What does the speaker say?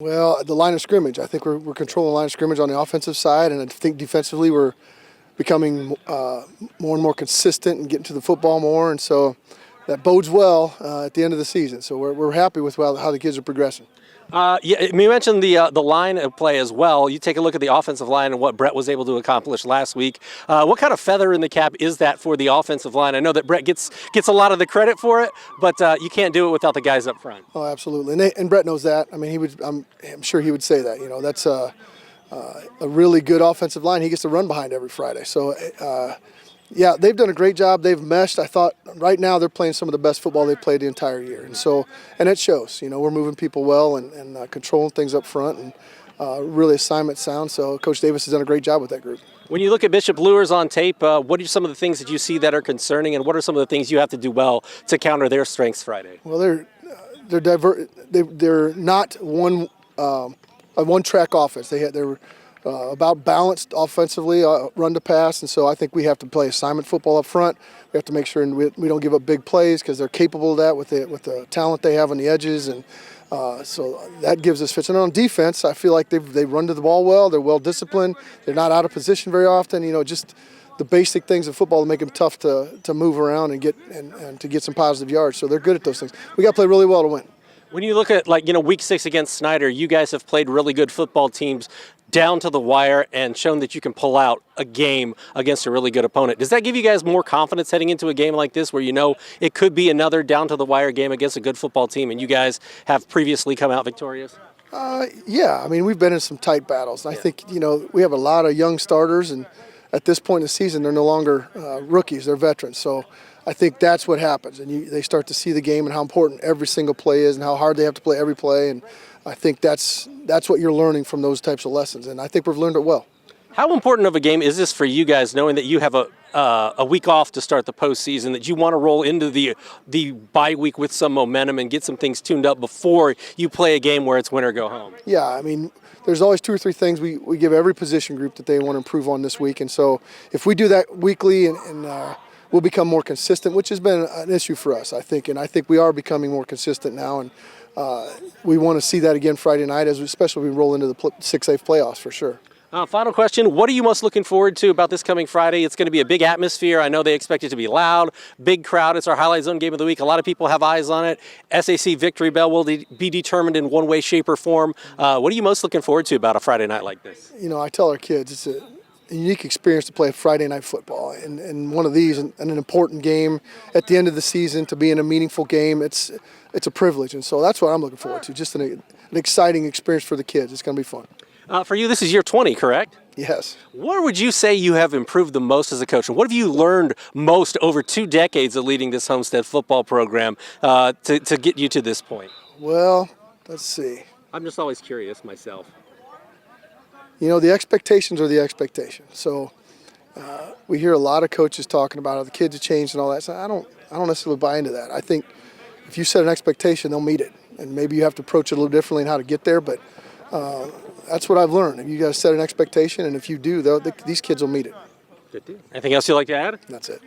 Well, the line of scrimmage. I think we're controlling the line of scrimmage on the offensive side, and I think defensively we're becoming more and more consistent and getting to the football more, and so that bodes well at the end of the season. So we're happy with how the kids are progressing. Yeah, you mentioned the line of play as well. You take a look at the offensive line and what Brett was able to accomplish last week. What kind of feather in the cap is that for the offensive line? I know that Brett gets a lot of the credit for it, but you can't do it without the guys up front. Oh, absolutely, and Brett knows that. I mean, I'm sure he would say that. You know, that's a really good offensive line. He gets to run behind every Friday. So. Yeah, they've done a great job. They've meshed. I thought right now they're playing some of the best football they've played the entire year. And it shows. You know, we're moving people well and controlling things up front and really assignment sound. So Coach Davis has done a great job with that group. When you look at Bishop Luers on tape, what are some of the things that you see that are concerning, and what are some of the things you have to do well to counter their strengths Friday? Well, they're not a one-track offense. They're about balanced offensively, run to pass, and so I think we have to play assignment football up front. We have to make sure we don't give up big plays because they're capable of that with the talent they have on the edges, and so that gives us fits. And on defense, I feel like they run to the ball well. They're well disciplined. They're not out of position very often. You know, just the basic things of football that make them tough to move around and to get some positive yards. So they're good at those things. We got to play really well to win. When you look at, week 6 against Snyder, you guys have played really good football teams down to the wire and shown that you can pull out a game against a really good opponent. Does that give you guys more confidence heading into a game like this where you know it could be another down to the wire game against a good football team and you guys have previously come out victorious? Yeah, I mean, we've been in some tight battles. I think, we have a lot of young starters, and at this point in the season, they're no longer rookies, they're veterans. So I think that's what happens, and they start to see the game and how important every single play is and how hard they have to play every play, and I think that's what you're learning from those types of lessons, and I think we've learned it well. How important of a game is this for you guys, knowing that you have a week off to start the postseason, that you want to roll into the bye week with some momentum and get some things tuned up before you play a game where it's win or go home? Yeah, I mean, there's always 2 or 3 things we give every position group that they want to improve on this week, and so if we do that weekly and we'll become more consistent, which has been an issue for us, I think, and I think we are becoming more consistent now, and we want to see that again Friday night, especially when we roll into the 6A playoffs for sure. Final question, what are you most looking forward to about this coming Friday? It's going to be a big atmosphere. I know they expect it to be loud, big crowd. It's our Highlight Zone game of the week. A lot of people have eyes on it. SAC Victory Bell will be determined in one way, shape, or form. What are you most looking forward to about a Friday night like this? You know, I tell our kids it's a unique experience to play Friday night football, and one of these, and an important game at the end of the season, to be in a meaningful game. It's a privilege, and so that's what I'm looking forward to. Just an exciting experience for the kids. It's going to be fun. For you, this is year 20, correct? Yes. Where would you say you have improved the most as a coach? And what have you learned most over 2 decades of leading this Homestead football program to get you to this point? Well, let's see. I'm just always curious myself. You know, the expectations are the expectations. So we hear a lot of coaches talking about how the kids have changed and all that. So I don't necessarily buy into that. I think if you set an expectation, they'll meet it. And maybe you have to approach it a little differently in how to get there, but that's what I've learned. If you guys set an expectation, and if you do, these kids will meet it. Good deal. Anything else you'd like to add? That's it.